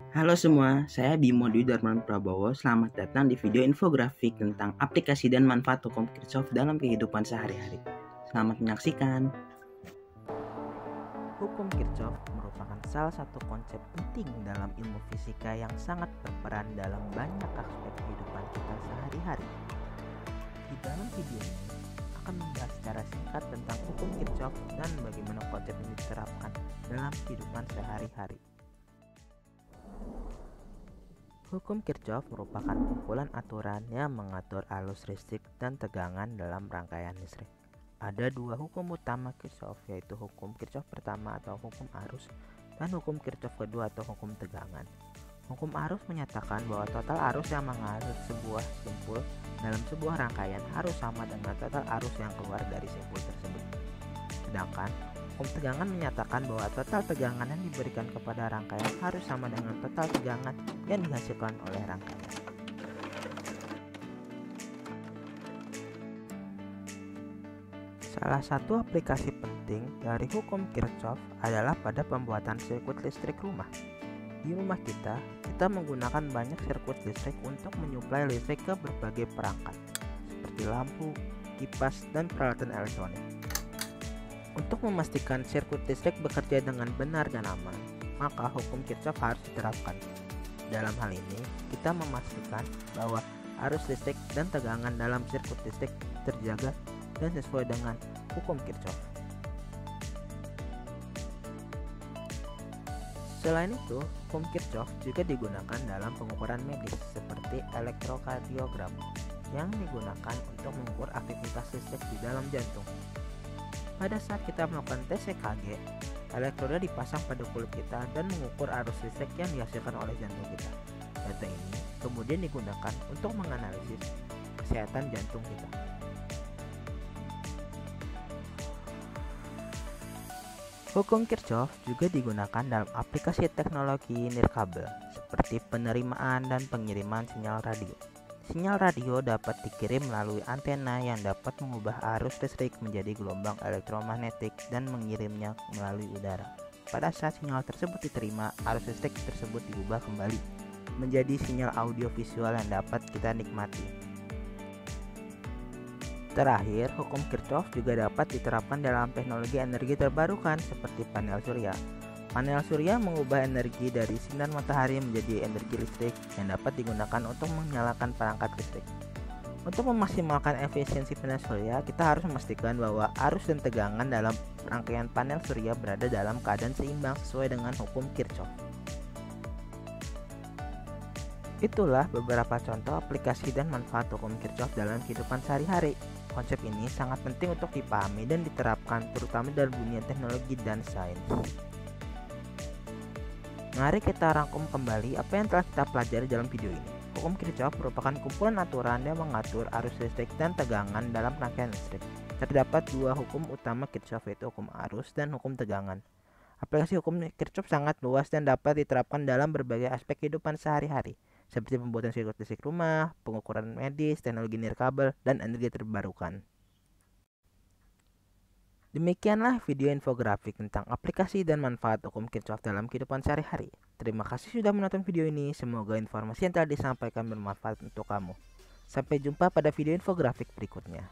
Halo semua, saya Bimo Dwi Darman Prabowo. Selamat datang di video infografik tentang aplikasi dan manfaat hukum Kirchhoff dalam kehidupan sehari-hari. Selamat menyaksikan. Hukum Kirchhoff merupakan salah satu konsep penting dalam ilmu fisika yang sangat berperan dalam banyak aspek kehidupan kita sehari-hari. Di dalam video ini akan membahas secara singkat tentang hukum Kirchhoff dan bagaimana konsep ini diterapkan dalam kehidupan sehari-hari. Hukum Kirchhoff merupakan kumpulan aturan yang mengatur arus listrik dan tegangan dalam rangkaian listrik. Ada dua hukum utama Kirchhoff, yaitu hukum Kirchhoff pertama atau hukum arus dan hukum Kirchhoff kedua atau hukum tegangan. Hukum arus menyatakan bahwa total arus yang mengalir sebuah simpul dalam sebuah rangkaian harus sama dengan total arus yang keluar dari simpul tersebut. Sedangkan hukum tegangan menyatakan bahwa total tegangan yang diberikan kepada rangkaian harus sama dengan total tegangan yang dihasilkan oleh rangkaian. Salah satu aplikasi penting dari hukum Kirchhoff adalah pada pembuatan sirkuit listrik rumah. Di rumah kita menggunakan banyak sirkuit listrik untuk menyuplai listrik ke berbagai perangkat, seperti lampu, kipas, dan peralatan elektronik. Untuk memastikan sirkuit listrik bekerja dengan benar dan aman, maka hukum Kirchhoff harus diterapkan. Dalam hal ini, kita memastikan bahwa arus listrik dan tegangan dalam sirkuit listrik terjaga dan sesuai dengan hukum Kirchhoff. Selain itu, hukum Kirchhoff juga digunakan dalam pengukuran medis seperti elektrokardiogram yang digunakan untuk mengukur aktivitas listrik di dalam jantung. Pada saat kita melakukan tes EKG, elektroda dipasang pada kulit kita dan mengukur arus listrik yang dihasilkan oleh jantung kita. Data ini kemudian digunakan untuk menganalisis kesehatan jantung kita. Hukum Kirchhoff juga digunakan dalam aplikasi teknologi nirkabel seperti penerimaan dan pengiriman sinyal radio. Sinyal radio dapat dikirim melalui antena yang dapat mengubah arus listrik menjadi gelombang elektromagnetik dan mengirimnya melalui udara. Pada saat sinyal tersebut diterima, arus listrik tersebut diubah kembali menjadi sinyal audiovisual yang dapat kita nikmati. Terakhir, hukum Kirchhoff juga dapat diterapkan dalam teknologi energi terbarukan seperti panel surya. Panel surya mengubah energi dari sinar matahari menjadi energi listrik yang dapat digunakan untuk menyalakan perangkat listrik. Untuk memaksimalkan efisiensi panel surya, kita harus memastikan bahwa arus dan tegangan dalam rangkaian panel surya berada dalam keadaan seimbang sesuai dengan hukum Kirchhoff. Itulah beberapa contoh aplikasi dan manfaat hukum Kirchhoff dalam kehidupan sehari-hari. Konsep ini sangat penting untuk dipahami dan diterapkan terutama dalam dunia teknologi dan sains. Mari kita rangkum kembali apa yang telah kita pelajari dalam video ini. Hukum Kirchhoff merupakan kumpulan aturan yang mengatur arus listrik dan tegangan dalam rangkaian listrik. Terdapat dua hukum utama Kirchhoff, yaitu hukum arus dan hukum tegangan. Aplikasi hukum Kirchhoff sangat luas dan dapat diterapkan dalam berbagai aspek kehidupan sehari-hari, seperti pembuatan sirkuit listrik rumah, pengukuran medis, teknologi nirkabel, dan energi terbarukan. Demikianlah video infografik tentang aplikasi dan manfaat hukum Kirchhoff dalam kehidupan sehari-hari. Terima kasih sudah menonton video ini. Semoga informasi yang telah disampaikan bermanfaat untuk kamu. Sampai jumpa pada video infografik berikutnya.